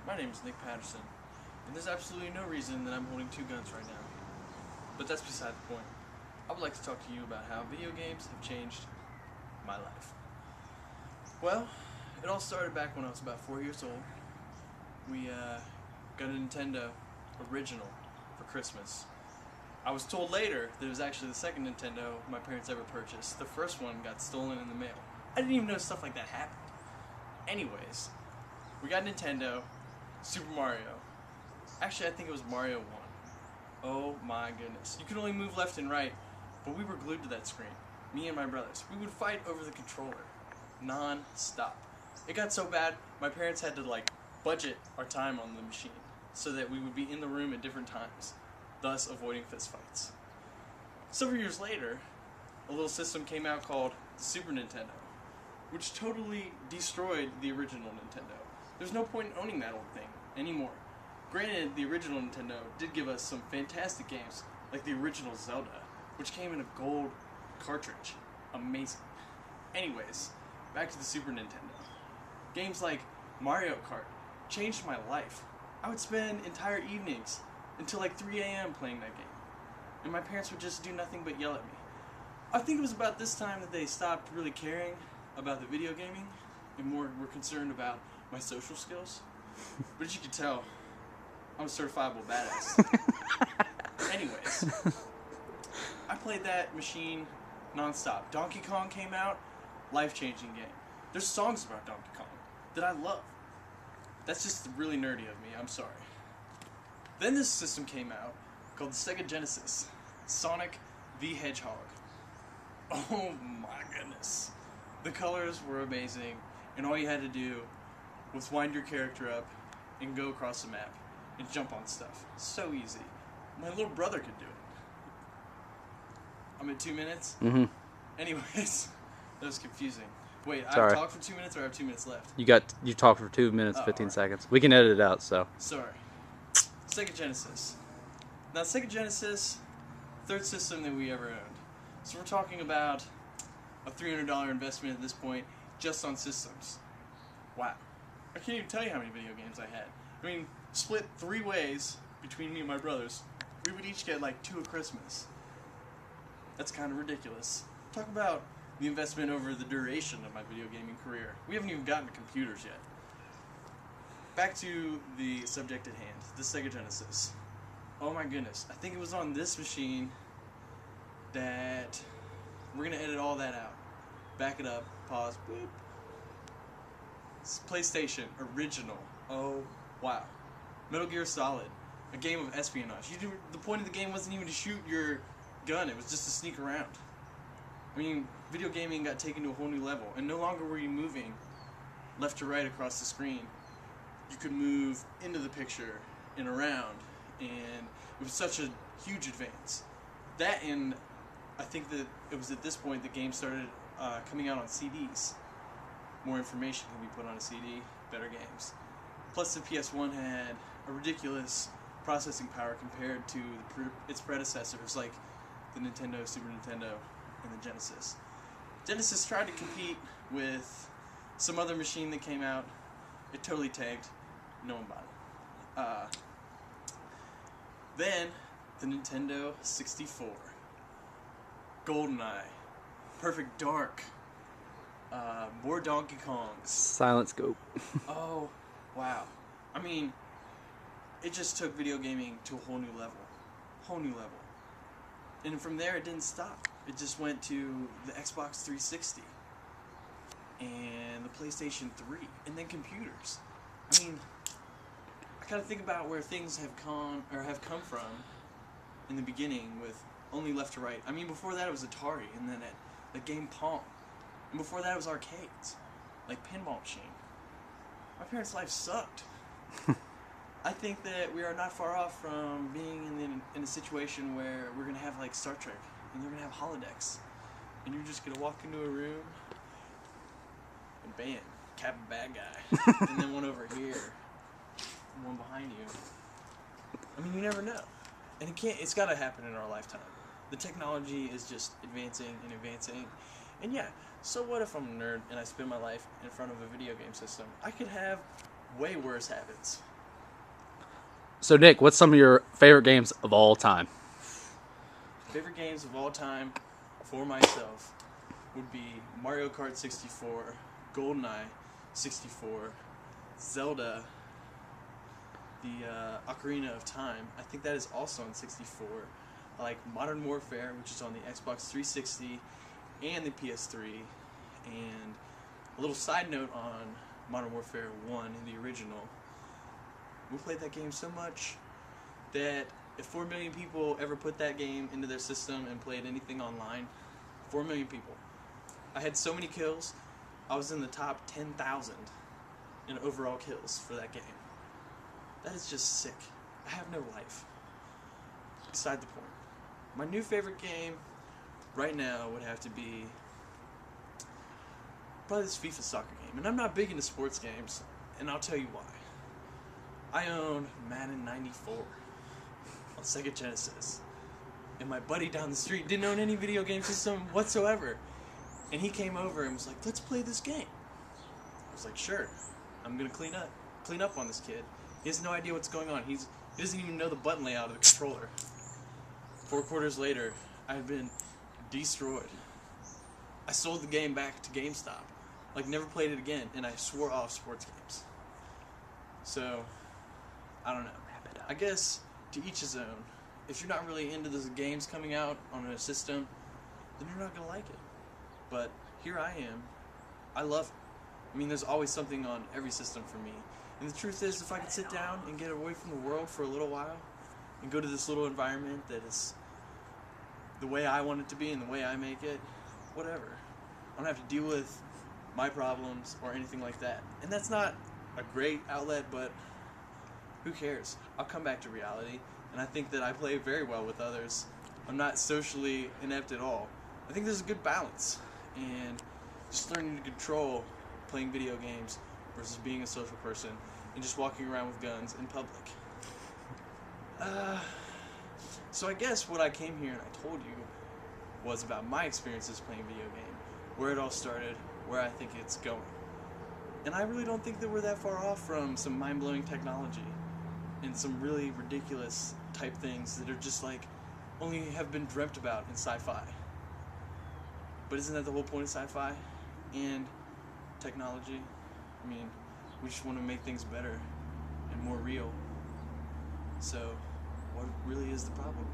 My name is Nick Patterson, and there's absolutely no reason that I'm holding two guns right now. But that's beside the point. I would like to talk to you about how video games have changed my life. Well, it all started back when I was about 4 years old. We got a Nintendo original for Christmas. I was told later that it was actually the second Nintendo my parents ever purchased. The first one got stolen in the mail. I didn't even know stuff like that happened. Anyways, we got Nintendo, Super Mario. Actually, I think it was Mario 1. Oh my goodness. You could only move left and right, but we were glued to that screen. Me and my brothers. We would fight over the controller. Non-stop. It got so bad, my parents had to budget our time on the machine so that we would be in the room at different times, thus avoiding fistfights. Several years later, a little system came out called the Super Nintendo, which totally destroyed the original Nintendo. There's no point in owning that old thing anymore. Granted, the original Nintendo did give us some fantastic games, like the original Zelda, which came in a gold cartridge. Amazing. Anyways, back to the Super Nintendo. Games like Mario Kart changed my life. I would spend entire evenings until 3 a.m. playing that game, and my parents would just do nothing but yell at me. I think it was about this time that they stopped really caring about the video gaming and more were concerned about my social skills. But as you can tell, I'm a certifiable badass. Anyways, I played that machine non-stop. Donkey Kong came out, life-changing game. There's songs about Donkey Kong that I love. That's just really nerdy of me, I'm sorry. Then this system came out called the Sega Genesis, Sonic the Hedgehog. Oh my goodness. The colors were amazing, and all you had to do was wind your character up and go across the map and jump on stuff. So easy. My little brother could do it. I'm at 2 minutes? Mm-hmm. Anyways, that was confusing. Wait, Sorry. I've talked for 2 minutes or I have 2 minutes left? You talked for 2 minutes, 15 alright. seconds. We can edit it out, so. Sorry. Sega Genesis. Now, Sega Genesis, third system that we ever owned. So we're talking about a $300 investment at this point just on systems. Wow. I can't even tell you how many video games I had. I mean, split 3 ways between me and my brothers. We would each get 2 at Christmas. That's kind of ridiculous. Talk about the investment over the duration of my video gaming career. We haven't even gotten to computers yet. Back to the subject at hand, the Sega Genesis. Oh my goodness, I think it was on this machine that we're gonna edit all that out. Back it up, pause, boop. It's PlayStation original. Oh wow. Metal Gear Solid, a game of espionage. The point of the game wasn't even to shoot your gun, it was just to sneak around. I mean, video gaming got taken to a whole new level, and no longer were you moving left to right across the screen. You could move into the picture and around, and it was such a huge advance. That, and I think that it was at this point the game started coming out on CDs. More information can be put on a CD, better games. Plus the PS1 had a ridiculous processing power compared to its predecessors like the Nintendo, Super Nintendo, and the Genesis. Genesis tried to compete with some other machine that came out. It totally tanked. No one bought it. Then, the Nintendo 64. GoldenEye. Perfect Dark. More Donkey Kongs. Silent Scope. Oh, wow. I mean, it just took video gaming to a whole new level. Whole new level. And from there, it didn't stop. It just went to the Xbox 360 and the PlayStation 3, and then computers. I mean, I gotta think about where things have come from in the beginning with only left to right. I mean, before that it was Atari, and then the game Pong, and before that it was arcades, like pinball machine. My parents' life sucked. I think that we are not far off from being in a situation where we're gonna have Star Trek, and they're gonna have holodecks, and you're just gonna walk into a room, and bam, Captain Bad Guy, and then one over here, and one behind you. I mean, you never know, and it's gotta happen in our lifetime. The technology is just advancing and advancing, and yeah. So what if I'm a nerd and I spend my life in front of a video game system? I could have way worse habits. So Nick, what's some of your favorite games of all time? Favorite games of all time for myself would be Mario Kart 64, GoldenEye 64, Zelda, the Ocarina of Time. I think that is also on 64. I like Modern Warfare, which is on the Xbox 360 and the PS3. And a little side note on Modern Warfare 1, the original. We played that game so much that if 4 million people ever put that game into their system and played anything online, 4 million people. I had so many kills, I was in the top 10,000 in overall kills for that game. That is just sick. I have no life. Beside the point. My new favorite game right now would have to be probably this FIFA soccer game. And I'm not big into sports games, and I'll tell you why. I own Madden 94 on Sega Genesis. And my buddy down the street didn't own any video game system whatsoever. And he came over and was like, let's play this game. I was like, sure. I'm going to clean up on this kid. He has no idea what's going on. He doesn't even know the button layout of the controller. 4 quarters later, I had been destroyed. I sold the game back to GameStop. Like, never played it again, and I swore off sports games. So, I don't know. I guess, to each his own. If you're not really into the games coming out on a system, then you're not going to like it. But here I am. I love it. I mean, there's always something on every system for me. And the truth is, if I could sit down and get away from the world for a little while and go to this little environment that is the way I want it to be and the way I make it, whatever. I don't have to deal with my problems or anything like that. And that's not a great outlet, but who cares? I'll come back to reality. And I think that I play very well with others. I'm not socially inept at all. I think there's a good balance. And just learning to control playing video games versus being a social person and just walking around with guns in public. So I guess what I came here and I told you was about my experiences playing video game, where it all started, where I think it's going. And I really don't think that we're that far off from some mind-blowing technology and some really ridiculous type things that are just like only have been dreamt about in sci-fi. But isn't that the whole point of sci-fi and technology? I mean, we just want to make things better and more real. So, what really is the problem?